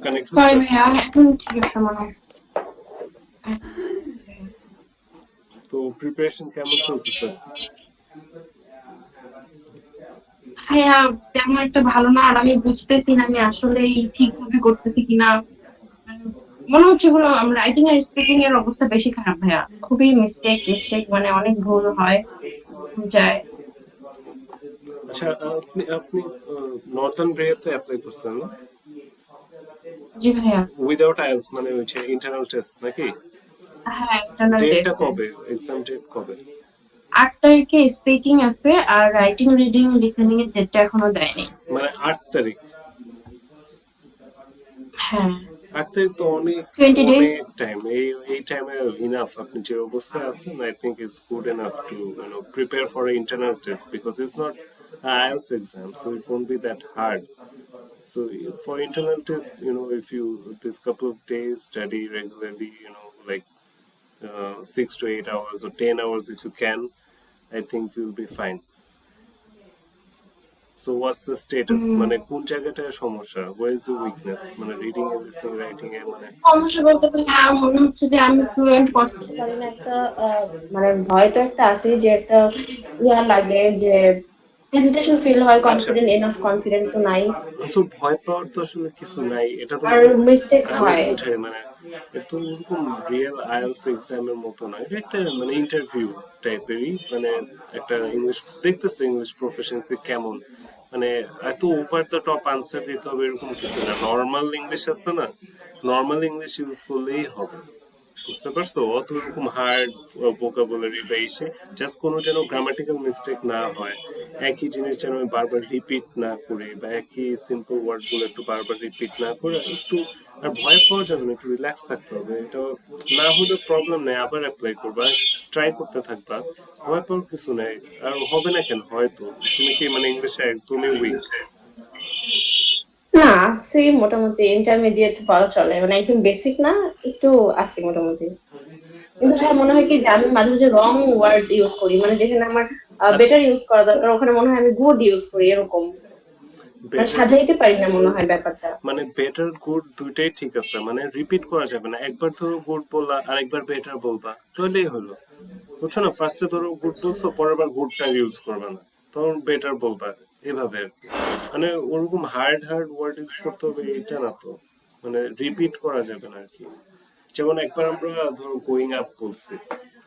Connect sorry হচ্ছে? ভাইয়া, এখন ঠিক আছে মনে হয়। তো প্রিপারেশন কেমন চলতেছে? ভাইয়া তেমন একটা ভালো না, আর আমি বুঝতেছি না আমি আসলেই ঠিকভাবে করতেছি কিনা। মানে মনে হচ্ছে পুরো রাইটিং আর স্পিকিং এর অবস্থা বেশি খারাপ ভাইয়া, খুবই মিস্টেক মিস্টেক, মানে অনেক ভুল হয়, ভুল যায়। আচ্ছা, আপনি আপনি নর্দার্ন ব্রেতে অ্যাপ্লাই করছেন না? জি ভাইয়া। উইদাউট আইএলস মানে হচ্ছে ইন্টারনাল টেস্ট নাকি? হ্যাঁ, ইন্টারনাল ডেটটা টেস্ট। কবে? এক্সাম ডেট কবে? 8 তারিখে স্পিকিং আছে, আর রাইটিং রিডিং লিসেনিং এর ডেটটা এখনো দেয়নি। মানে 8 তারিখ? হ্যাঁ। 8 তারিখ তো অনেক 20 days। অনেক টাইম। এই টাইমে ইনাফ। আপনি যে অবস্থায় আছেন, I think it's good enough to prepare for internal test because it's not IELTS exam, so it won't be that hard. So for internal test, if you this couple of days study regularly, like 6 to 8 hours or 10 hours if you can, I think you'll be fine. So what's the status? উম, মানে কোন জায়গাটায় সমস্যা? Where is the weakness? মানে reading a, listening, writing এ মানে সমস্যা বলতে পারি মনে হচ্ছে যে আমি ফ্লুয়েন্ট করতে পারি না, একটা মানে ভয় তো একটা আছে, যে একটা লাগে যে হেজিটেশন ফিল হয়, আচ্ছা, কনফিডেন্ট এনাফ কনফিডেন্ট তো নাই, সো ভয় পাওয়ার তো আসলে কিছু নাই। এটা তো আর মানে মিস্টেক আমি হয়। বুঝাই মানে এটা তো ওরকম রিয়েল আইএলটিএস এক্সামের মতো না। এটা একটা মানে ইন্টারভিউ টাইপেরই, মানে একটা ইংলিশ দেখতেছে ইংলিশ প্রফেশনসি কেমন, মানে এত ওভার দ্য টপ আনসার দিতে হবে এরকম কিছু না। নর্মাল ইংলিশ আছে না, নর্মাল ইংলিশ ইউজ করলেই হবে। বুঝতে পারছো? অত এরকম হার্ড ভোকাবুলারি বা এসে জাস্ট কোনো যেন গ্রামাটিক্যাল মিস্টেক না হয়, একই জিনিস যেন আমি বারবার রিপিট না করি, বা একই সিম্পল ওয়ার্ড গুলো একটু বারবার রিপিট না করে একটু, আর ভয় পাওয়া যাবে না, একটু রিল্যাক্স থাকতে হবে। এটা না হলে প্রবলেম নেই, আবার অ্যাপ্লাই করবা, ট্রাই করতে থাকবা, ভয় পাওয়ার কিছু নেই। আর হবে না কেন? হয়তো তুমি কি মানে ইংলিশে একদমই উইক? না, আছে মোটামুটি ইন্টারমিডিয়েট বলা চলে, মানে একদম বেসিক না, একটু আছে মোটামুটি। কিন্তু আচ্ছা ভাই মনে হয় কি যে আমি মাঝে মাঝে রং ওয়ার্ড ইউজ করি, মানে যেখানে আমার আচ্ছা, বেটার ইউজ করা দরকার ওখানে মনে হয় আমি গুড ইউজ করি, এরকম মানে বেটার সাজাইতে পারি না মনে হয় ব্যাপারটা। মানে বেটার গুড দুইটাই ঠিক আছে, মানে রিপিট করা যাবে না। একবার ধরো গুড বললা আর একবার বেটার বলবা, তাহলেই হলো। বুঝছো না? ফার্স্টে ধরো গুড বলছো, পরের বার গুডটা ইউজ করবে না, তখন বেটার বলবা, এভাবে আর কি। মানে ওরকম হার্ড হার্ড ওয়ার্ড ইউজ করতে হবে এটা না তো, মানে রিপিট করা যাবে না আর কি। যেমন একবার আমরা ধরো গোয়িং আপ বলছি,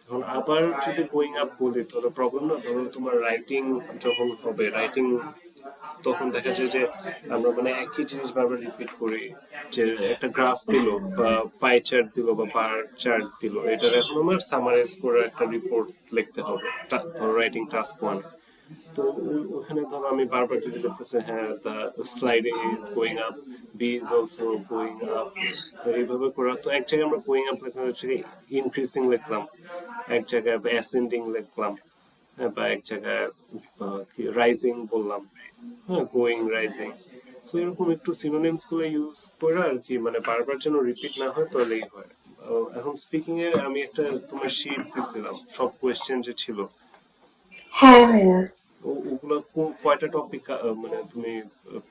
এখন আবার যদি গোয়িং আপ বলি তাহলে প্রবলেম না? ধরো তোমার রাইটিং যখন হবে, রাইটিং তখন দেখা যায় যে আমরা মানে একই জিনিস বারবার রিপিট করি। যে একটা গ্রাফ দিল বা পাই চার্ট দিল বা বার চার্ট দিল, এটার এখন আমার সামারাইজ করে একটা রিপোর্ট লিখতে হবে, ধরো রাইটিং টাস্ক 1। তো ওখানে ধরো আমি বারবার যদি লিখতেছে, হ্যাঁ the slide is going up, B is also going up, এইভাবে করা। তো এক জায়গায় আমরা গোয়িং আপ লেখা হচ্ছে ইনক্রিজিং লিখলাম, এক জায়গায় অ্যাসেন্ডিং লিখলাম, হ্যাঁ, বা এক জায়গায় রাইজিং বললাম, হ্যাঁ, গোয়িং রাইজিং। তো এরকম একটু সিনোনিমস গুলো ইউজ করে আর কি, মানে বারবার যেন রিপিট না হয় তাহলেই হয়। এখন স্পিকিং এ আমি একটা তোমার শিট দিছিলাম, সব কোয়েশ্চেন যে ছিল, হ্যাঁ ভাইয়া। ওগুলো কয়টা টপিক মানে তুমি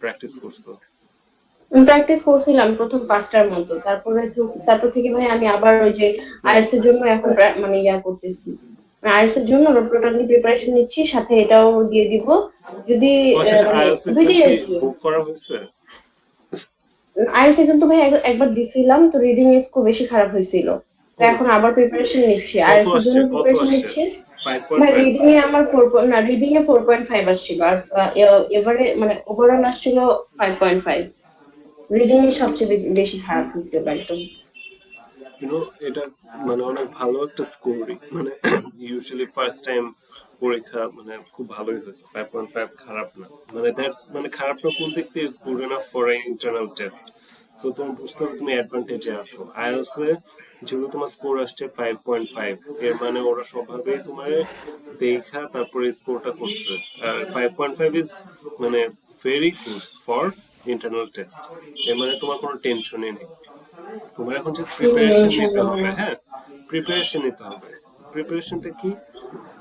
প্র্যাকটিস করছো? প্র্যাকটিস করছিলাম প্রথম 5টার মতো, তারপর থেকে ভাই আমি আবার ওই যে নাইস আইএলটিএস এর নাইস। জন্য এখন মানে করতেছি, আইএলটিএস এর জন্য টোটালি প্রিপারেশন নিচ্ছি, সাথে এটাও দিয়ে দিব যদি ও শেষে মানে আইএলটিএস এক্সাম দুইটাই কি আর কি। বুক করা হয়েছে? আইএলটিএস এক্সাম তো ভাই একবার দিছিলাম, তো রিডিং স্কোর বেশি খারাপ হয়েছিল, তো ও, এখন আবার প্রিপারেশন নিচ্ছি, কত আইএলটিএস এর আসছে জন্য কত প্রিপারেশন আসছে? নিচ্ছি। ভাই 5.5? রিডিং এ আমার না, রিডিং এ 4.5 আসছিল, আর এবারে মানে ওভারঅল আসছিল 5.5। রিডিং এ সবচেয়ে বেশি খারাপ হয়েছিল একদম। ইউনো, এটা মানে অনেক ভালো একটা স্কোরই, মানে ইউজুয়ালি ফার্স্ট টাইম পরীক্ষা মানে খুব ভালোই হয়েছে। 5.5 খারাপ না, মানে দ্যাটস মানে খারাপ না কোন দিক থেকে, is good enough for internal test. So তুমি বুঝতে হবে তুমি অ্যাডভান্টেজে আছো। আইএলটিএস এ যেগুলো তোমার স্কোর আসছে 5.5, এর মানে ওরা স্বভাবেই তোমার দেখা তারপরে স্কোরটা করছে। আর 5.5 ইজ মানে very good for internal test. এর মানে তোমার কোনো টেনশনই নেই, তোমার এখন জাস্ট জি প্রিপারেশন নিতে ইনশাআল্লাহ হবে। ভাইয়া। হ্যাঁ, প্রিপারেশন নিতে হবে। প্রিপারেশনটা কি,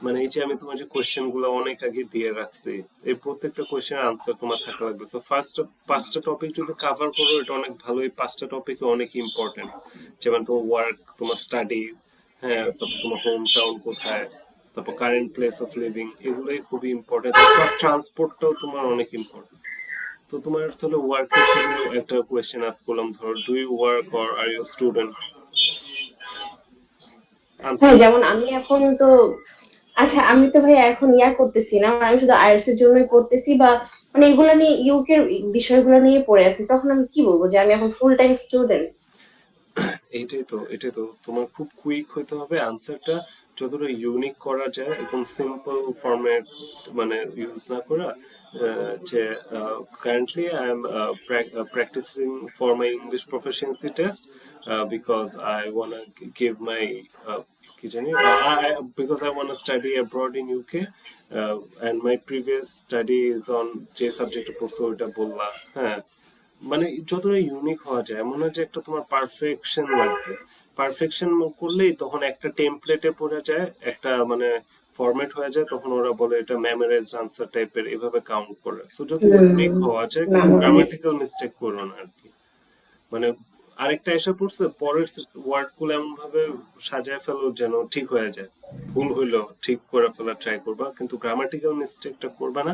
মানে এই যে আমি তোমার যে কোয়েশ্চেন গুলো অনেক আগে দিয়ে রাখছি, এই প্রত্যেকটা কোয়েশ্চেনের আনসার তোমার থাকা লাগবে। সো ফার্স্ট 5টা টপিক যদি কভার করো এটা অনেক ভালো। এই 5টা টপিক অনেক ইম্পর্টেন্ট, যেমন তোমার ওয়ার্ক, তোমার স্টাডি, হ্যাঁ, তারপর তোমার হোম টাউন কোথায়, তারপর কারেন্ট প্লেস অফ লিভিং, এগুলোই খুবই ইম্পর্টেন্ট। ট্রান্সপোর্টটাও তোমার অনেক ইম্পর্টেন্ট। তো তোমার তাহলে ওয়ার্কের থেকে একটা কোয়েশ্চেন আস করলাম, ধর do you work or are you student, answer. হ্যাঁ, যেমন আমি এখন তো, আচ্ছা আমি তো ভাই এখন করতেছি না, আমি শুধু আইএলটিএস এর জন্যই পড়তেছি, বা মানে এগুলা নিয়ে ইউকের বিষয়গুলো নিয়ে পড়ে আছি, তখন আমি কি বলবো যে আমি এখন ফুল টাইম স্টুডেন্ট? এটাই তো তোমার খুব কুইক হতে হবে আনসারটা, যতটা ইউনিক করা যায়, একদম সিম্পল ফরম্যাট মানে ইউজ না করা। যে currently I am practising for my English proficiency test because I want give my কি জানি because I want study abroad in UK, and my previous study is on যে সাবজেক্টে পড়ছো ওইটা বললা। হ্যাঁ, মানে যতটা ইউনিক হওয়া যায়, এমন না যে একটা তোমার পারফেকশন লাগবে। পারফেকশন করলেই তখন একটা টেমপ্লেটে পড়ে যায়, একটা মানে ফরম্যাট হয়ে যায়, তখন ওরা বলে এটা মেমোরাইজড আনসার টাইপের, এভাবে কাউন্ট করে। সো যত ইউনিক হওয়া যায়, কিন্তু গ্রামাটিক্যাল মিস্টেক করো না আর কি। মানে আরেকটা এসে পড়ছে, পরের ওয়ার্ড গুলো এমন ভাবে সাজায় ফেলো যেন ঠিক হয়ে যায়, ভুল হইলো ঠিক করে ফেলা ট্রাই করবা, কিন্তু গ্রামাটিক্যাল মিস্টেকটা করবা না,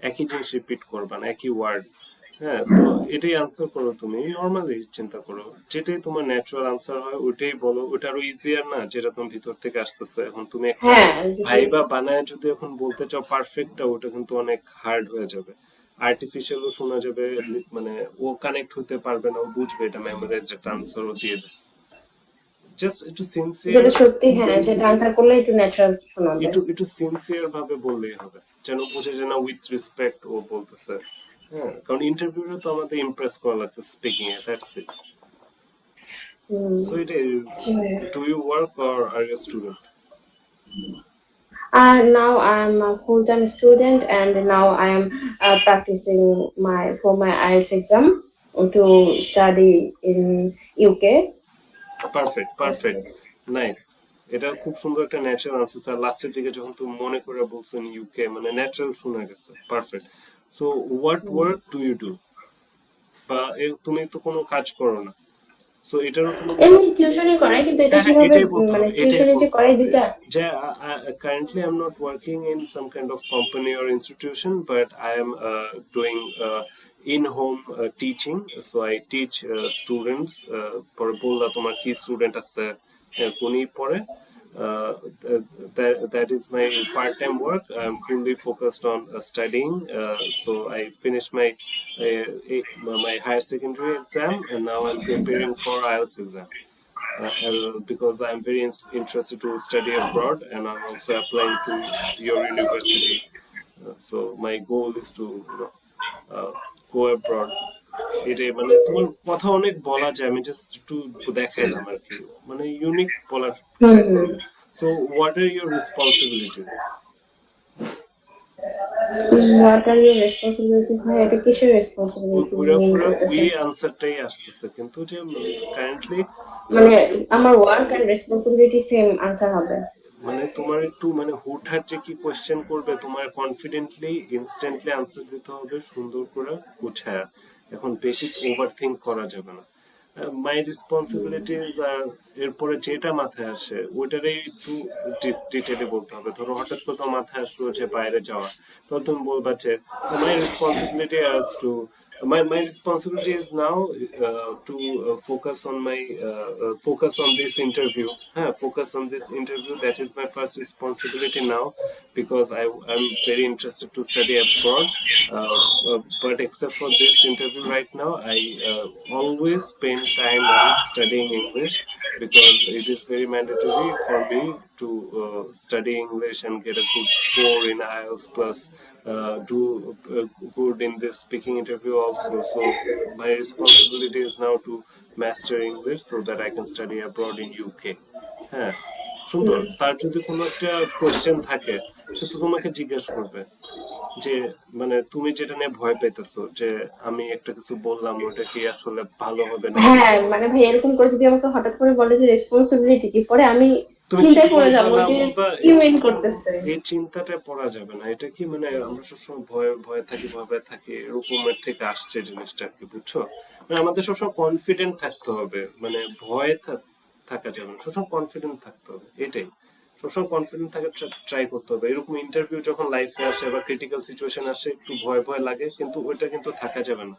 একই জিনিস রিপিট করবা না, একই ওয়ার্ড। হ্যাঁ, তো এটাই আনসার করো, তুমি নর্মালি চিন্তা করো, যেটাই তোমার ন্যাচারাল আনসার হয় ওইটাই বলো। ওটা আরো ইজিয়ার না, যেটা তোমার ভিতর থেকে আসতেছে। এখন তুমি একটা হ্যাঁ, ভাইবা বানায় যদি এখন বলতে চাও পারফেক্টটা, ওটা কিন্তু অনেক হার্ড হয়ে যাবে, আর্টিফিশিয়ালও শোনা যাবে, মানে ও কানেক্ট হতে পারবে না, ও বুঝবে এটা মেমোরাইজ একটা আনসার ও দিয়ে দিচ্ছে। জাস্ট একটু সিনসিয়ার, যেটা সত্যি, হ্যাঁ সেটা আনসার করলে একটু ন্যাচারাল শোনাবে। একটু সিনসিয়ার ভাবে বললেই হবে, যেন বুঝে যে না উইথ রেসপেক্ট ও বলতেছে। হ্যাঁ, কারণ ইন্টারভিউরে তো আমাদের ইমপ্রেস করা লাগবে স্পিকিং এ, দ্যাটস ইট। সো এটা, do you work or are you student? Now I'm a full-time student, and now I am practicing my IELTS exam to study in UK. Perfect, That's perfect, it. Nice. এটা খুব সুন্দর একটা natural answer. আর লাস্টের দিকে যখন তুমি মনে করে বলছো ইউকে, মানে ন্যাচারাল শোনা গেছে, perfect. So what work do you do, বা তুমি তো কোনো কাজ করো না, সো এটারও তোমাকে, এমনি টিউশনই করাই, কিন্তু এটা হ্যাঁ হ্যাঁ, কিভাবে, এটাই বলতে মানে হবে, এটাই টিউশনে যে বলতে করাই হবে দুইটা। যে currently I'm not working in some kind of company or institution, but I am doing in-home teaching. So I teach students. পরে বললা তোমার কি স্টুডেন্ট আছে, কোনি পড়ে, uh, that is my part-time work. I'm fully focused on studying. So I finished my higher secondary exam, and now I'm preparing for IELTS exam. Because I'm very interested to study abroad, and I'm also applying to your university. So my goal is to go abroad. এটাই, মানে তোমার কথা অনেক বলা যায়, আমি just একটু দেখাইলাম আর কি, মানে ইউনিক বলার ট্রাই করো। So what are your responsibilities? What are your responsibilities? ভাই এটা কিসের রেসপন্সিবিলিটি ঘুরা মিন ফুরা করতেছে? ওই আনসারটাই আসতেছে, কিন্তু যে কারেন্টলি মানে আমার work and responsibility same answer হবে? মানে তোমার একটু মানে হুটহাট যে কি কোয়েশ্চেন করবে, তোমার কনফিডেন্টলি ইনস্ট্যান্টলি আনসার দিতে হবে, সুন্দর করে গুছায়া। এখন বেশি ওভার থিঙ্ক করা যাবে না। মাই রেসপন্সিবিলিটিজ আর এরপরে যেটা মাথায় আসে ওইটারই একটু ডিটেলে বলতে হবে। ধরো হঠাৎ করে তোমার মাথায় আসলো যে বাইরে যাওয়া, তো তুমি বলবা যে my responsibility as to my responsibility is now to focus on this interview. Focus on this interview, that is my first responsibility now, because I'm very interested to study abroad. But except for this interview right now, I always spend time on studying English, because it is very mandatory for me to study English and get a good score in IELTS, plus do good in this speaking interview also. So my responsibility is now to master English so that I can study abroad in UK. হ্যাঁ, সুন্দর। তার যদি কোনো একটা question থাকে, সে তো তোমাকে জিজ্ঞেস করবে, যে মানে তুমি যেটা নিয়ে ভয় পেতেছো যে আমি একটা কিছু বললাম ওটা কি আসলে ভালো হবে নাকি, হ্যাঁ মানে ভাই এরকম করে যদি আমাকে হঠাৎ করে বলে যে রেসপন্সিবিলিটি কি, পরে আমি তুমি কি চিন্তায় পড়ে বলবা যাবো না যে বলবা কি মিন করতেছে। এই চিন্তাটা পড়া যাবে না। এটা কি মানে আমরা সবসময় ভয়ে ভয়ে থাকি ভয়ে থাকি এরকমের থেকে আসছে জিনিসটা আর কি, বুঝছো? মানে আমাদের সবসময় কনফিডেন্ট থাকতে হবে, মানে ভয়ে থাকা যাবে না, সবসময় কনফিডেন্ট থাকতে হবে, এটাই। সবসময় কনফিডেন্ট থাকা ট্রাই করতে হবে। এরকম ইন্টারভিউ যখন লাইফে আসে বা ক্রিটিক্যাল সিচুয়েশন আসে একটু ভয় ভয় লাগে, কিন্তু ওইটা কিন্তু থাকা যাবে না।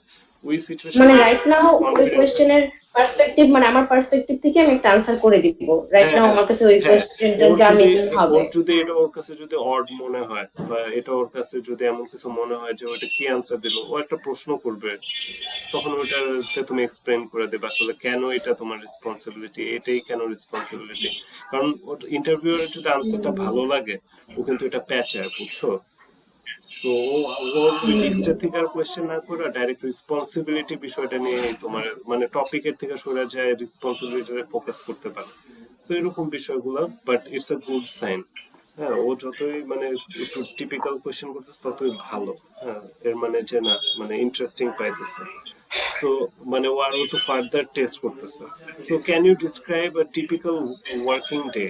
ওই মানে সিচুয়েশনে রাইট নাও ওই কনফিডেন্ট থাকবে। কোয়েশ্চেনের পার্সপেক্টিভ, মানে আমার পার্সপেক্টিভ থেকে আমি একটা আনসার করে দিব। রাইট হ্যাঁ নাও হ্যাঁ আমার কাছে ওই হ্যাঁ, কোয়েশ্চেনটার জার্নি হবে। ওর যদি এটা ওর কাছে যদি অড মনে হয় বা এটা ওর কাছে যদি এমন কিছু মনে হয় যে ওটা কি আনসার দিল, ও একটা প্রশ্ন করবে, তখন ওইটাতে তুমি এক্সপ্লেন করে দেবে আসলে কেন এটা তোমার রেসপন্সিবিলিটি, এটাই কেন রেসপন্সিবিলিটি। কারণ ওর ইন্টারভিউয়ের যদি আনসারটা ভালো লাগে, ও কিন্তু এটা প্যাচায়, বুঝছো? সো ওর ওই লিস্টের থেকে আর কোয়েশ্চেন না করে ডাইরেক্ট রেসপন্সিবিলিটি বিষয়টা নিয়ে তোমার মানে টপিকের থেকে সরে যায় রেসপন্সিবিলিটিতে ফোকাস করতে পারে। তো এরকম বিষয়গুলো, but it's a good sign. হ্যাঁ, ও যতই মানে একটু টিপিক্যাল কোয়েশ্চেন করতেছে ততই ভালো। হ্যাঁ, এর মানে যে না মানে ইন্টারেস্টিং পাইতেছে। সো মানে ও আরো একটু ফার্দার টেস্ট করতেছে। So can you describe a typical working day?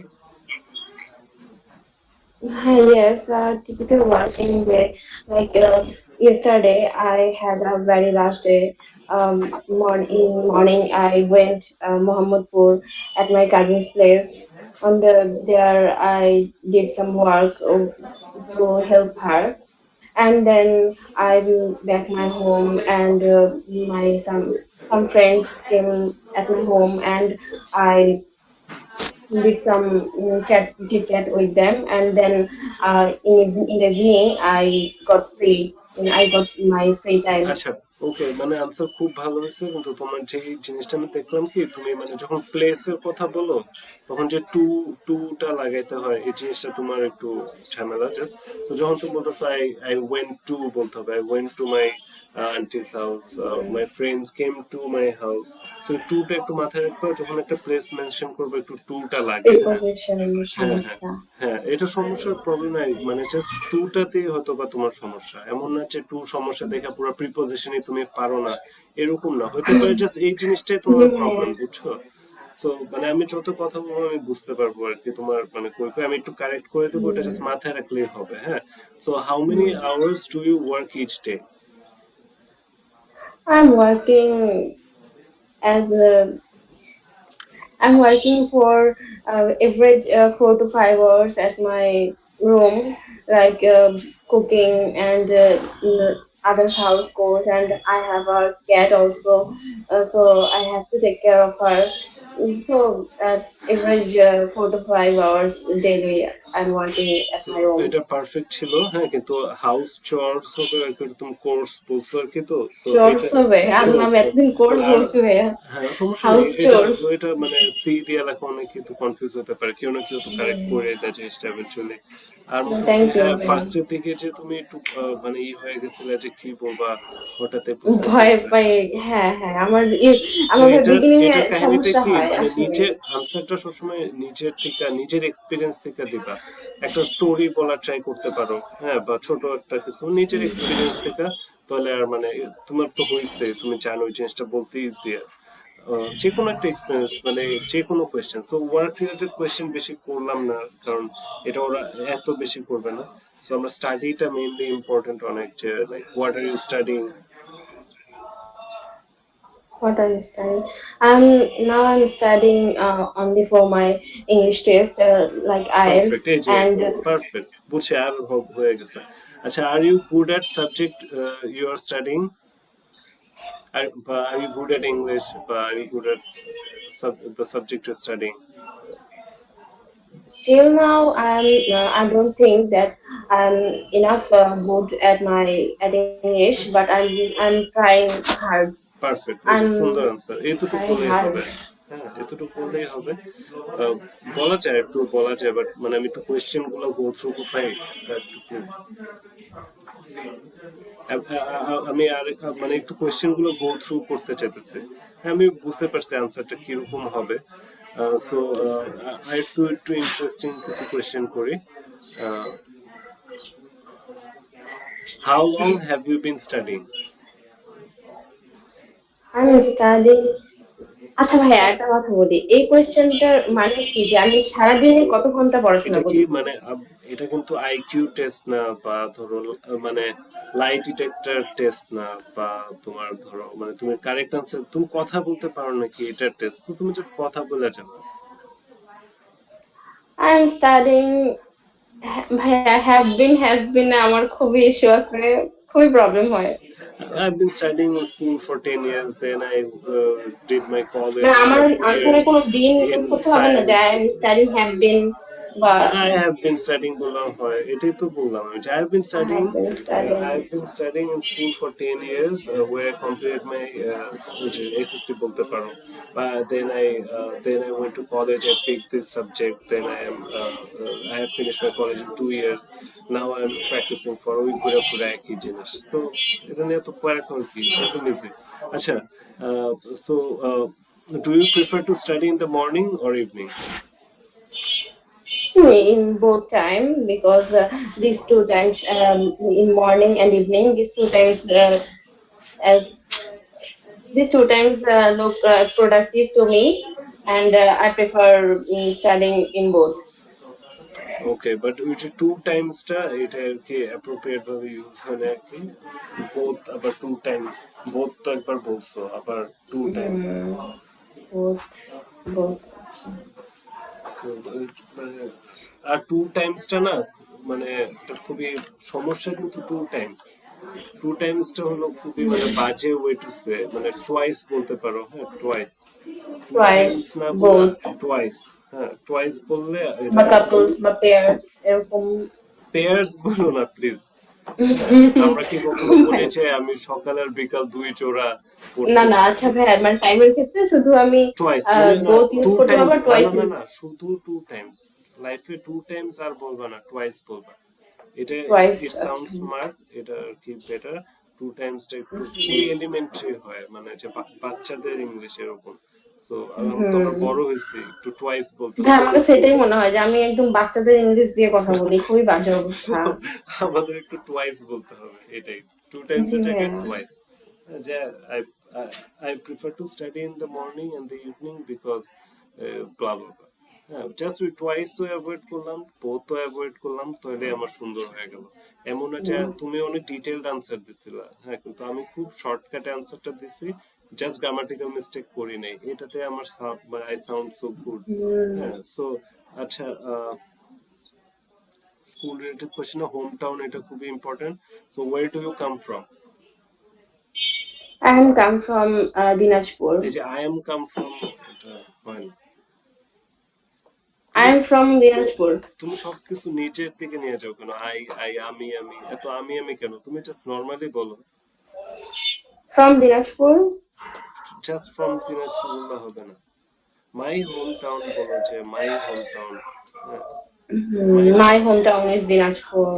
Yes, typical working day. Like yesterday, I had a very last day. Morning, I went Mohammadpur at my cousin's place. On there, I did some work to help her, and then I'm back my home, and my some friends came at my home, and I did some chit chat with them, and then in the evening I got free, and I got my free time. আচ্ছা, ওকে, মানে answer খুব ভালো হয়েছে, কিন্তু তোমার যে জিনিসটা আমি দেখলাম কি তুমি মানে যখন প্লেসের কথা বলো তখন যে টুটা লাগাইতে হয় এই জিনিসটা তোমার একটু ঝামেলা। জাস্ট তো যখন তুমি বলতেছো আই আই ওয়েন্ট টু বলতে হবে I went to my aunt's house, my friends came to my house. So টুটা একটু মাথায় রাখবে, যখন একটা প্লেস মেনশন করবে একটু টুটা লাগে, হ্যাঁ। Preposition হ্যাঁ হ্যাঁ সমস্যা। হ্যাঁ, এটা সমস্যার প্রবলেম নাই, মানে জাস্ট টুটাতেই হয়তো বা তোমার সমস্যা, এমন না যে টু সমস্যা দেখে পুরো প্রিপোজিশনই তুমি পারো না, এরকম না, হতে পারে জাস্ট এই জিনিসটাই জি তোমার ভাইয়া। প্রবলেম, বুঝছো? সো মানে আমি যত কথা বলবো আমি বুঝতে পারবো আর কি তোমার মানে কই কই আমি একটু কারেক্ট করে দেবো, ওটা জাস্ট মাথায় রাখলেই হবে, হ্যাঁ। So how many hours do you work each day? I'm working as a I'm working for average 4 to 5 hours at my room, like cooking and other house chores, and I have a cat also, so I have to take care of her. So average 4 to 5 hours daily, I'm working at So, my room. এটা perfect ছিল, হ্যাঁ, কিন্তু house চর্স হবে আর কি, তুমি course বলছো আর কি, তো তো এটা Chores হবে, আল্লাহ চর্স। এতদিন কোর্স আর বলছি ভাইয়া। হ্যাঁ, সমস্যা নেই, হাউস এটা চোরস। এটা মানে সি দিয়ে লেখা অনেক কিন্তু কনফিউজ হতে পারে, কেউ না কেউ তো কারেক্ট করে দেয় জিনিসটা eventually। আর মোটামুটি থ্যাংক ইউ হ্যাঁ ভাইয়া। ফার্স্টের দিকে যে তুমি একটু মানে ই হয়ে গেছিলে যে কি বলবা, হঠাৎ প্রশ্ন ভয় করছে। পাই। হ্যাঁ হ্যাঁ, আমার তো আমার এটা বিগিনিং এ এটার কাহিনীটা সমস্যা কি হয় মানে আসলে। নিজের আনসারটা সবসময় নিজের থেকে নিজের এক্সপিরিয়েন্স থেকে দিবা। একটা স্টোরি বলার ট্রাই করতে পারো, হ্যাঁ, বা ছোট একটা কিছু নিজের এক্সপিরিয়েন্স থেকে। তাহলে আর মানে তোমার তো হইছে, তুমি জানো ওই জিনিসটা বলতে ইজি। যে কোনো একটা এক্সপিরিয়েন্স মানে যে কোনো question, so work related question বেশি করলাম না, কারণ এটা ওরা এত বেশি করবে না। সো আমরা স্টাডিটা মেইনলি ইম্পর্টেন্ট অনেক, যে like what are you studying. What are you studying? I'm studying only for my English test, like perfect, IELTS, এই যে and পারফেক্ট বুঝছি, আর হয়ে গেছে। আচ্ছা, are you good at subject you are studying? বা are you good at English, বা are you good at the subject you studying? still now I don't think that I'm enough good at my at English, but I'm trying hard. Perfect, এই যে I'm সুন্দর answer, এতটুকু trying করলেই hard. হবে। হ্যাঁ, এতটুকু করলেই হবে। আহ, বলা যায় একটু বলা যায়, বাট মানে আমি একটু কোয়েশ্চেন গুলো গো থ্রু পাই একটু প্লিজ। আমি আর মানে একটু কোয়েশ্চেন গুলো গো থ্রু করতে চাইতেছি। হ্যাঁ, আমি বুঝতে পারছি আনসারটা কিরকম হবে। সো আর একটু একটু ইন্টারেস্টিং কিছু কোয়েশ্চেন করি। আহ, How long have you been studying? আমি স্টাডিং। আচ্ছা ভাইয়া একটা কথা বলি, এই কোয়েশ্চেনটার মানে কি যে আমি সারাদিনে কত ঘন্টা পড়াশোনা এটা কি করি? মানে এটা কিন্তু আইকিউ টেস্ট না, বা ধরো মানে লাই ডিটেক্টর টেস্ট না, বা তোমার ধরো মানে তুমি কারেক্ট আনসার তুমি কথা বলতে পারো নাকি এটা টেস্ট, তো তুমি জাস্ট কথা বলে যাও। I am studying. ভাইয়া হ্যাভ বিন হ্যাজ বিন আমার খুবই ইস্যু আছে, খুবই প্রবলেম হয়। I've been studying in school for 10 years, then I did my মানে college আমার for 2 আনসারে years কোনো বিন in ইউজ করতে হবে না যে I science. Am studying have been বা I have been studying বললাম হয়, এটাই তো বললাম আমি যে I have been studying. I've been studying in school for 10 years, where I completed my SSC বলতে পারো, but then I went to college, I picked this subject, then I have finished my college in 2 years. Now I'm practicing for ওই ঘুরে ফিরে একই জিনিস, so এটা নিয়ে তো পড়া খাওয়ার কি, একদম ইজি। আচ্ছা, uh, so uh, do you prefer to study in the morning or evening? In both time because these two times in morning and evening uh, these two times look productive to me and I prefer studying in both. Okay, but ওই যে two টাইমসটা এটা আর কি appropriate ভাবে use হয় না আর কি, both আবার two Times, both তো একবার বলছো, আবার টু টাইমস। Hmm, both আচ্ছা। মানে আর টু টাইমসটা না, মানে এটা খুবই সমস্যা, কিন্তু টু টাইমসটা হলো খুবই মানে বাজে ওয়ে টু সে, মানে টোয়াইস বলতে পারো, হ্যাঁ টোয়াইস, টু টাইমস Twice না বলে both টোয়াইস, হ্যাঁ টোয়াইস বললে বা এটা couples বা pairs এরকম। পেয়ার্স বলো না প্লিজ। হ্যাঁ, আমরা কি কখনো বলি যে আমি সকাল আর বিকাল দুই জোড়া না পড়তে না পারি? আচ্ছা ভাই মানে টাইমের ক্ষেত্রে শুধু আমি টোয়াইস মানে না, both ইউজ টু করতে পারবো টাইমস, না টয়েস না না ইউজ না, শুধু টু টাইমস, লাইফে টু টাইমস আর বলবা না, টোয়াইস বলবা। এটা টয়েস ইট সাউন্ড আচ্ছা। স্মার্ট, এটা আর কি বেটার। টু টাইমসটা একটু খুবই এলিমেন্টারি হয়, মানে যে বাচ্চাদের ইংলিশ এরকম। সো আমি তো আবার হুম। বড় হয়েছি, একটু টোয়াইস বলতে হ্যাঁ হবে। আমার কাছে এটাই মনে হয় যে আমি একদম বাচ্চাদের ইংলিশ দিয়ে কথা বলি, খুবই বাজে So, অবস্থা। আমাদের একটু টোয়াইস বলতে হবে, এটাই, টু টাইমস জি এর ভাইয়া। জায়গায় টোয়াইস। যে I I prefer to study in the morning and the evening because blah blah blah. হ্যাঁ, জাস্ট ওই টোয়াইসও অ্যাভয়েড করলাম, বোথও অ্যাভয়েড করলাম, তাহলে আমার সুন্দর হয়ে গেল। এমন না যে তুমি অনেক ডিটেইলড আনসার দিছিলা, হ্যাঁ, কিন্তু আমি খুব শর্টকাটে আনসারটা দিছি, জাস্ট গ্রামাটিক্যাল মিস্টেক করি নাই, এটাতে আমার আই সাউন্ড সো গুড। হুম। হ্যাঁ, সো আচ্ছা, school related question, home town এটা খুবই important. So where do you come from? I am come from Dinajpur. এই যে আই এম কাম ফ্রম, এটা হয় না। I তুমি am from দিনাজপুর। তুমি সবকিছু নিজের দিকে নিয়ে যাও কেন? আই আই আমি এত আমি কেন? তুমি জাস্ট নর্মালি বলো, From Dinajpur. Just from Dinajpur বললে হবে না, মাই হোম টাউন বলো, যে my home town. My My hometown is Dinajpur.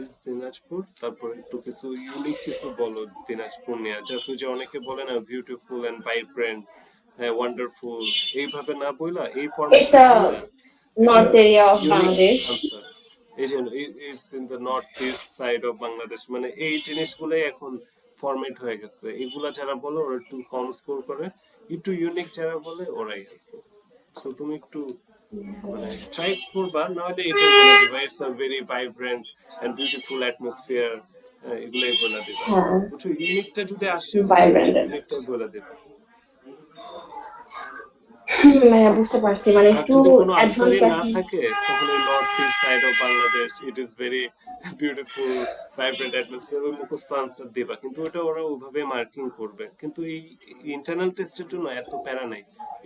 Is Dinajpur, তারপর একটু কিছু ইউনিক কিছু বলো দিনাজপুর নিয়ে, জাস্ট ওই যে অনেকে বলে না বিউটিফুল এন্ড ভাইব্রেন্ট, ওয়ান্ডারফুল, এইভাবে না বইলা এই It's ফরম্যাটে বললে a একটা north area of unique Bangladesh. Answer. এই যে it's in the north east side of Bangladesh, মানে এই জিনিসগুলোই এখন ফরম্যাট হয়ে গেছে, এগুলা যারা বলে ওরা একটু কম স্কোর করে, একটু ইউনিক যারা বলে ওরাই আর কি। সো তুমি একটু মানে ট্রাই করবা, নাহলে এটাই বলে দিবা it's a very vibrant and beautiful atmosphere, এগুলাই বলে দিবা। হ্যাঁ, বুঝছো, ইউনিকটা যদি আসেও vibrant. ইউনিকটাই বলে দিবা। ভাইয়া বুঝতে পারছি, মানে আর একটু যদি কোনো অ্যাডভান্স আনসারই না এখন। থাকে, তখন ওই north east side of Bangladesh, it is very beautiful vibrant atmosphere, ওই মুখস্থ আনসার দিবা, কিন্তু ওটা ওরা ওইভাবে মার্কিং করবে। কিন্তু এই ইন্টারনাল টেস্টের জন্য এত প্যারা নাই,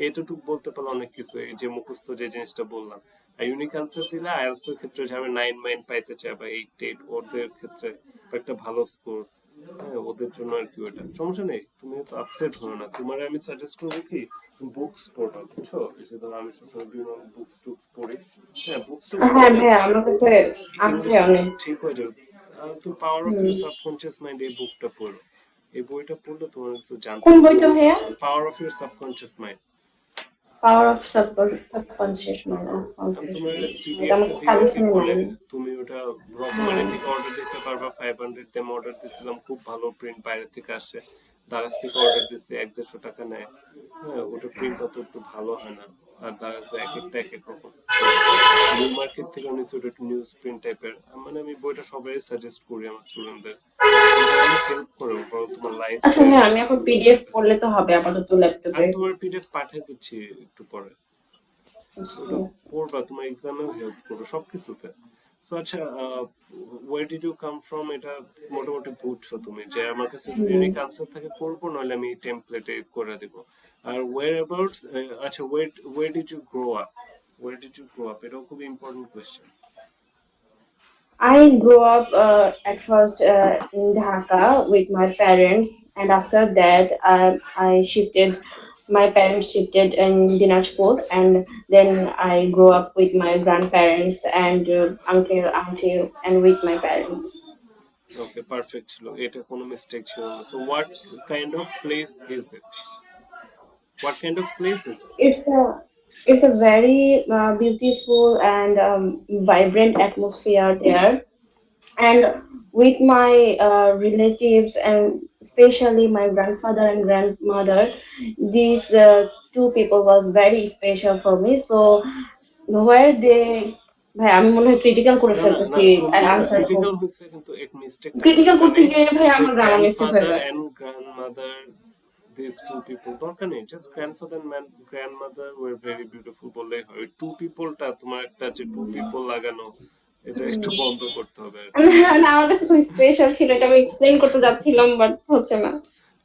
এতটুকু বলতে পারলে অনেক কিছু, এই যে মুখস্থ যে জিনিসটা বললাম। আর ইউনিক আনসার দিলে আইএলটিএস এর ক্ষেত্রে যাবে 9 পাইতে চায় বা 8 ওদের ক্ষেত্রে একটা ভালো স্কোর। হ্যাঁ, ওদের জন্য আর কি, ওটা সমস্যা নেই, তুমি তো আপসেট হো না। তোমার আমি সাজেস্ট করবো কি, বুকস পড়বা, বুঝছো, এই যে ধরো আমি সবসময় বিভিন্ন বুকস টুকস পড়ি। হ্যাঁ, বুকস টুকস হ্যাঁ পড়লে ভাইয়া আমার কাছে আছে ইংলিশ অনেক। ঠিক হয়ে যাবে। তো power of hmm. Your subconscious mind, এই বুকটা পড়ো, এই বইটা পড়লে তোমার কিছু জানতে কোন পারবে। বইটা ভাইয়া? Power of your subconscious mind, power of subconscious mind, আমি কনসিয়াস তোমার মাইন্ড, এটা পিডিএফ টা আমাকে দিয়ে দিই, সাজেশনে পরে নাই। তুমি ওটা রকমারি হ্যাঁ। থেকে অর্ডার দিতে পারবা। 500 তে অর্ডার দিছিলাম, খুব ভালো প্রিন্ট, বাইরে থেকে আসে। দারাজ থেকে অর্ডার দিচ্ছি, 150 টাকা নেয়। হ্যাঁ, ওটা প্রিন্ট অত একটু ভালো হয় না। আর দারাজ এক একটা এক এক রকম। নিউ মার্কেট থেকে নিচ্ছি, ওটা একটু নিউজ প্রিন্ট টাইপের। মানে আমি বইটা সবাই সাজেস্ট করি আমার স্টুডেন্টদের। এটা অনেক হেল্প করে, বলো তোমার আচ্ছা লাইফে। হ্যাঁ, আমি এখন পিডিএফ পড়লে তো হবে আপাতত ল্যাপটপে। আমি তোমার পিডিএফ পাঠিয়ে দিচ্ছি একটু পরে। আচ্ছা। ওটা পড়বা, তোমার এক্সামেও হেল্প করবে সবকিছুতে। সো আচ্ছা, where did you come from, এটা মোটামুটি বুঝছো তুমি, যে আমার কাছে যদি হুম। ইউনিক আনসার থাকে করবো, নইলে আমি টেমপ্লেটে করে দিব। আর ওয়ার অ্যাবাউটস, আচ্ছা where did you grow up, where did you grow up, এটাও খুব important question. I grew up at first in Dhaka with my parents, and after that, I shifted. My parents shifted in Dinajpur, and then I grew up with my grandparents and uncle, auntie, and with my parents. Okay, perfect ছিল, এটা কোনো mistake ছিল না। So what kind of place is it, what kind of place is it? It's a it's a very beautiful and vibrant atmosphere there, and with my relatives and especially my grandfather and grandmother, these two people was very special for me. So where they, ভাই আমি মনে হয় critical করে না না না, ফেলতেছি না না, আনসার খুব। ক্রিটিক্যাল হয়েছে কিন্তু এক মিস্টেকটা নাই, ক্রিটিক্যাল করতে মানে গিয়ে ভাই যে আমার গ্রামার মিস্টেক হয়ে গ্র্যান্ডফাদার যায়। And grandmother, this two people দরকার নেই, just grandfather and grandmother were very beautiful বললেই হয়। ওই টু পিপলটা, তোমার একটা যে টু পিপল লাগানো, এটা একটু বন্ধ করতে হবে আর কি। না না, আমার কাছে খুব স্পেশাল ছিল, এটা আমি এক্সপ্লেইন করতে যাচ্ছিলাম বাট হচ্ছে না।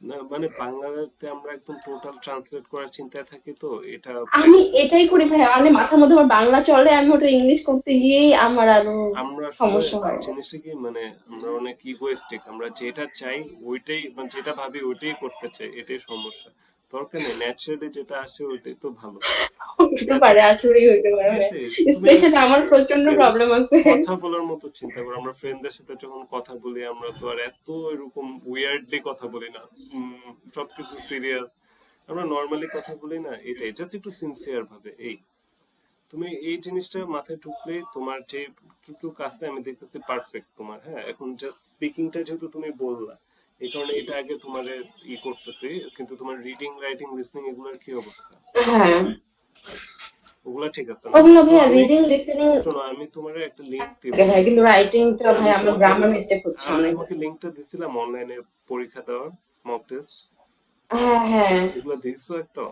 না মানে বাংলাতে আমরা একদম টোটাল ট্রান্সলেট করার চিন্তায় থাকি, তো এটা আমি এটাই করি ভাই, মানে মাথার মধ্যে আমার বাংলা চলে, আমি ওটা ইংলিশ করতে গিয়েই আমার আরো আমরা আসলে সমস্যা হয়। জিনিসটা কি, মানে আমরা অনেক ইগোইস্টিক, আমরা যেটা চাই ওইটাই, মানে যেটা ভাবি ওইটাই করতে চাই, এটাই সমস্যা। দরকার নেই, ন্যাচারালি যেটা আসে ওইটাই তো ভালো। হতে এত পারে, আসলেই হইতে পারে ভাই। এটাই, তুমি স্পেশালি আমার প্রচন্ড ফ্রেন্ড, প্রবলেম আছে। কথা বলার মতো চিন্তা করো, আমরা ফ্রেন্ডদের সাথে যখন কথা বলি, আমরা তো আর এত এরকম উইয়ার্ডলি কথা বলি না। সবকিছু সিরিয়াস, আমরা নর্মালি কথা বলি না, এটাই জাস্ট একটু সিনসিয়ার ভাবে। এই তুমি এই জিনিসটা মাথায় ঢুকলেই তোমার যে টুকটু কাজটা আমি দেখতেছি পারফেক্ট তোমার। হ্যাঁ, এখন জাস্ট স্পিকিংটা যেহেতু তুমি বললা, এই কারণে এটা আগে তোমার করতেছি। কিন্তু তোমার রিডিং, রাইটিং, লিসনিং এগুলোর কি অবস্থা? হ্যাঁ, ওগুলা ঠিক আছে না? ওগুলো সো ভাইয়া আমি, রিডিং লিসেনিং শোনো, আমি তোমার একটা লিংক দিব। ভাই, কিন্তু রাইটিংটা ভাই আমি আমার তোমাকে গ্রামার মিস্টেক হচ্ছে আমি অনেক। তোমাকে লিংকটা দিছিলাম অনলাইনে পরীক্ষা দেওয়ার, মক টেস্ট। হ্যাঁ হ্যাঁ এগুলো দিছো একটা?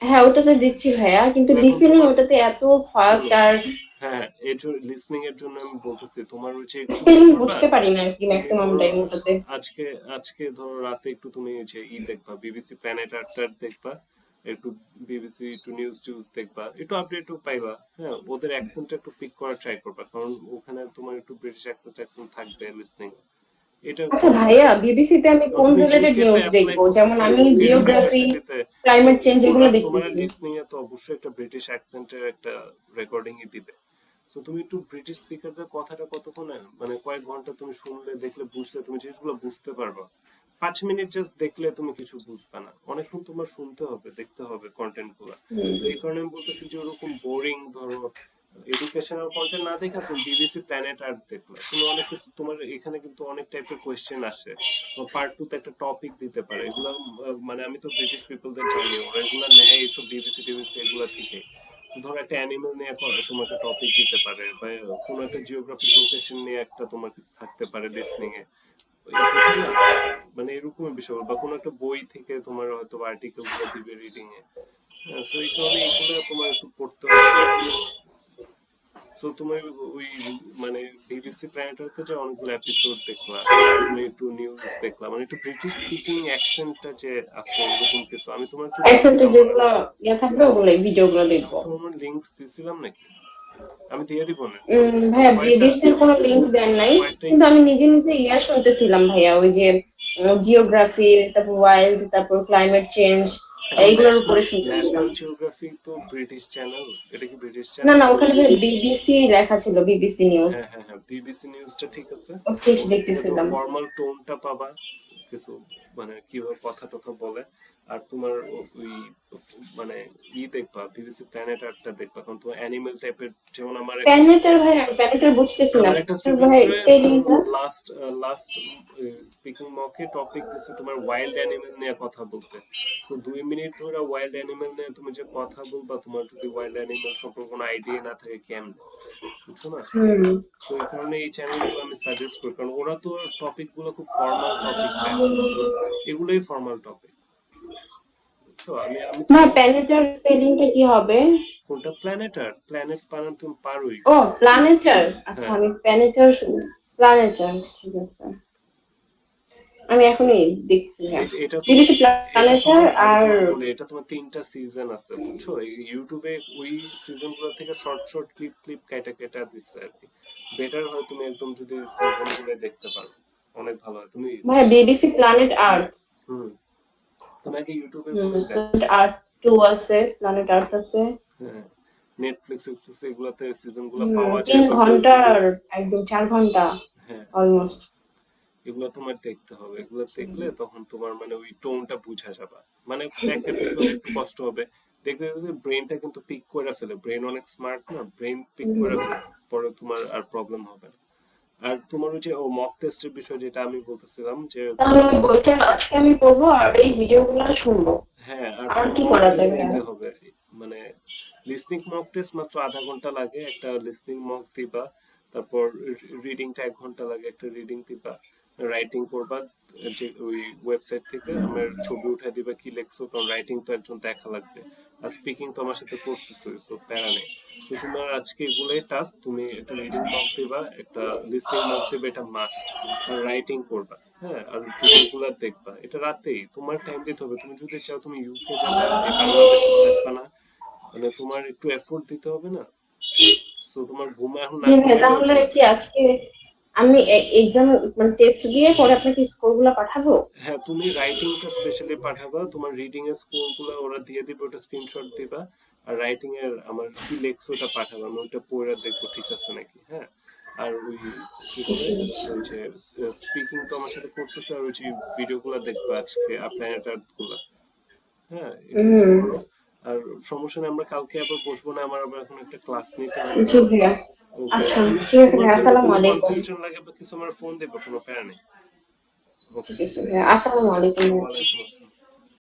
হ্যাঁ, ওটাতে দিচ্ছি ভাইয়া, কিন্তু এখন লিসেনিং তোমার, ওটাতে এত ফাস্ট, শোনো, আর হ্যাঁ, এর জন্য লিসনিং এর জন্য আমি বলতেছি, তোমার হচ্ছে একটু কি স্পেলিং করবা, বুঝতে পারি না আর কি তুমি ম্যাক্সিমাম ধরো টাইম ওটাতে। আজকে আজকে ধরো রাতে একটু তুমি যে দেখবা, বিবিসি প্ল্যানেট আর্টার দেখবা, একটু বিবিসি একটু নিউজ টিউজ দেখবা, একটু আপডেটও পাইবা। হ্যাঁ, ওদের অ্যাকসেন্টটা একটু পিক করার ট্রাই করবা, কারণ ওখানে তোমার একটু ব্রিটিশ অ্যাকসেন্ট থাকবে লিসনিং, এটা আচ্ছা করবা। ভাইয়া, বিবিসিতে আমি এবং কোন তুমি রিলেটেড ইউকে তে নিউজ অ্যাপ্লাই দেখবো? যেমন করতেছো, আমি ইউকের জিওগ্রাফি, ইউনিভার্সিটিতে। সো ক্লাইমেট চেঞ্জ এগুলো ওরা তোমার দেখতেছি। লিসনিং এ তো অবশ্যই একটা ব্রিটিশ অ্যাকসেন্টের একটা রেকর্ডিংই দিবে। সো তুমি একটু ব্রিটিশ স্পিকারদের কথাটা কতক্ষণে, মানে কয়েক ঘন্টা তুমি শুনলে, দেখলে, বুঝলে, তুমি জিনিসগুলো বুঝতে পারবা। 5 মিনিট জাস্ট দেখলে তুমি কিছু বুঝবে না, অনেকক্ষণ তোমার শুনতে হবে, দেখতে হবে কন্টেন্ট গুলা। হুম। তো এই কারণে আমি বলতেছি যে ওরকম বোরিং ধরো এডুকেশনাল কন্টেন্ট না দেখা তুমি বিবিসি প্ল্যানেট আর্ট দেখলে, তুমি অনেক কিছু, তোমার এখানে কিন্তু অনেক টাইপের কোয়েশ্চেন আসে। পার্ট টু তে একটা টপিক দিতে পারে, এগুলো মানে আমি তো ব্রিটিশ পিপলদের জানি, ওরা এগুলো নেয় এইসব বিবিসি টিবিসি এগুলো থেকে। তো ধরো একটা অ্যানিমেল নিয়ে তোমাকে টপিক দিতে পারে, বা কোনো একটা জিওগ্রাফিক লোকেশন নিয়ে একটা তোমার কিছু থাকতে পারে লিসনিং এ, বুঝছো না? মানে এরকমের বিষয়, বা কোনো একটা বই থেকে তোমার হয়তো আর্টিকেল গুলো দিবে রিডিং এ। সো এই কারণে এগুলো তোমার একটু পড়তে হবে। সো তুমি ওই, মানে বিবিসি প্ল্যানেটারিতে যে অনেকগুলো এপিসোড দেখলা, তুমি একটু নিউজ দেখলা, মানে একটু ব্রিটিশ স্পিকিং অ্যাকসেন্টটা যে আছে এরকম কিছু, আমি তোমার তো অ্যাকসেন্টের দিছিলাম। যেগুলো ইয়ে থাকবে ওগুলো ভিডিওগুলো আমি দেখবো। তোমার লিঙ্কস দিছিলাম নাকি? আমি দিয়ে দিব না? ভাইয়া কয়েকটা, বিবিসির কোনো লিংক দেন নাই, কয়েকটা কিন্তু আমি নিজে নিজে ইয়া শুনতেছিলাম ভাইয়া, ওই যে জিওগ্রাফি, তারপর ওয়াইল্ড, তারপর ক্লাইমেট চেঞ্জ, এখন এইগুলোর ন্যাশনাল উপরে শুনতেছিলাম। ন্যাশনাল জিওগ্রাফি তো ব্রিটিশ চ্যানেল, এটা কি ব্রিটিশ না চ্যানেল? না, ওখানে ভাই বিবিসি লেখা ছিল, বিবিসি নিউজ। হ্যাঁ হ্যাঁ হ্যাঁ, বিবিসি নিউজটা ঠিক আছে। ঠিক ওখান থেকে তো দেখতেছিলাম। ফর্মাল টোনটা পাবা কিছু, মানে কিভাবে কথা টথা বলে। আর তোমার ওই মানে দেখবা, বিবিসি প্ল্যানেট আর্টটা দেখবা, কারণ তোমার অ্যানিমেল টাইপের, যেমন প্যানেটার ভাই, আমি প্যানেটার বুঝতেছি না, আমার একটা ভাই স্টুডেন্টরে স্পেলিংটা। লাস্ট লাস্ট স্পিকিং মকে টপিক দিছে তোমার ওয়াইল্ড অ্যানিমেল নিয়ে কথা বলতে। সো 2 মিনিট ধরে ওয়াইল্ড অ্যানিমেল নিয়ে তুমি যে কথা বলবা, তোমার যদি ওয়াইল্ড অ্যানিমেল সম্পর্কে কোনো আইডিয়া না থাকে কেমন, বুঝছো না? হুম। তো এই কারণে এই চ্যানেলগুলো আমি সাজেস্ট করি, কারণ ওরা তো টপিক গুলো খুব ফর্মাল টপিক দেয়, বুঝছো না? এগুলোই ফর্মাল টপিক, বুঝছো? আমি আমি তো ভাই প্যানেটার স্পেলিংটা কি হবে? কোনটা? প্ল্যানেটার, প্ল্যানেট বানান তুমি পারোই। ও প্ল্যানেটার, আচ্ছা হ্যাঁ, আমি প্যানেটার, প্ল্যানেটার, ঠিক আছে, আমি এখনই দেখছি। হ্যাঁ, এটা তোমার, বিবিসি এটা প্ল্যানেটার তোমার, আমি আর তোমার বলি, এটা তোমার 3টা সিজন আছে, বুঝছো? ইউটিউবে ওই সিজন গুলো থেকে শর্ট শর্ট ক্লিপ ক্লিপ কেটে কেটে দিচ্ছে আর কি। বেটার হয় তুমি একদম যদি সিজন গুলো দেখতে পারো, অনেক ভালো হয়। তুমি ভাই বিবিসি প্ল্যানেট আর্থ। হুম, তুমি আগে ইউটিউবের হুম, গুলোই দেখো। প্ল্যানেট আর্থ 2 আছে, প্ল্যানেট আর্থ আছে। হ্যাঁ, নেটফ্লিক্স এগুলাতে সিজন গুলো হুম, পাওয়া যায়, 3 বা ঘন্টার, একদম 4 ঘন্টা হ্যাঁ, অলমোস্ট। এগুলো তোমার দেখতে হবে। এগুলো দেখলে তখন তোমার মানে ওই টোনটা বুঝা যাবে। মানে এক এপিসোড একটু কষ্ট হবে, দেখতে দেখতে ব্রেনটা কিন্তু পিক করে ফেলে। ব্রেন অনেক স্মার্ট না, ব্রেন পিক করে ফেলে, পরে তোমার আর প্রবলেম হবে না। আর তোমার ওই যে মক টেস্টের বিষয় যেটা আমি বলতেছিলাম, যে তাহলে ওই বইটা আজকে আমি পড়বো আর এই ভিডিওগুলো শুনবো। হ্যাঁ, আর আর তোমার কি মক করা টেস্ট যাবে? দিতে হবে। মানে লিসনিং মক টেস্ট মাত্র আধা ঘন্টা লাগে, একটা লিসনিং মক দিবা। তারপর রিডিংটা 1 ঘন্টা লাগে, একটা রিডিং দিবা। রাইটিং করবা, যে ওই ওয়েবসাইট থেকে আমার ছবি উঠাই দিবা কি লেখছো, কারণ রাইটিং তো একজন দেখা লাগবে। আর স্পিকিং তো আমার সাথে করতেছো, সো প্যারা নেই। সো তোমার আজকে এগুলোই টাস্ক, তুমি একটা রিডিং মক দিবা, একটা লিসনিং মক দিবা, এটা মাস্ট। আর রাইটিং করবা, হ্যাঁ, আর ভিডিও গুলা দেখবা। এটা রাতেই তোমার টাইম দিতে হবে। তুমি যদি চাও তুমি ইউকে যাবা, এই বাংলাদেশে থাকবা না, মানে তোমার একটু এফোর্ট দিতে হবে না? সো তোমার এখন না জি ভাই, ঘুমাইলেও তাহলে চলবে। কি আজকে আমি এক্সাম মানে টেস্ট দিয়ে পরে আপনাকে স্কোর গুলা পাঠাবো? হ্যাঁ, তুমি রাইটিংটা স্পেশালি পাঠাবা, তোমার রিডিং এর স্কোর গুলো ওরা দিয়ে দিবে, ওটা স্ক্রিনশট দিবা। আর রাইটিং এর আমার কি লেখছো ওটা পাঠাবা, আমি ওটা পড়ে দেখবো ঠিক আছে নাকি। হ্যাঁ, আর ওই কি বলে, জি জি। ওই যে স্পিকিং তো আমার সাথে করতেছে, আর ওই যে ভিডিও গুলা দেখবা আজকে, প্ল্যানেট আর্ট গুলা। হ্যাঁ, এগুলাই হুম। করো। আর সমস্যা নেই, আমরা কালকে আবার বসবো না, আমার আবার এখন একটা ক্লাস নিতে হবে। জি ভাইয়া। ওকে, আচ্ছা তুমি ঠিক আছে তোমার ভাইয়া, যদি আসসালামু কোনো আলাইকুম। কনফিউশন লাগে বা কিছু, আমার ফোন দেবে, কোনো প্যারা নেই। ঠিক ওকে, আছে ভাইয়া, আসসালামু আলাইকুম। ওয়ালাইকুম আসসালাম।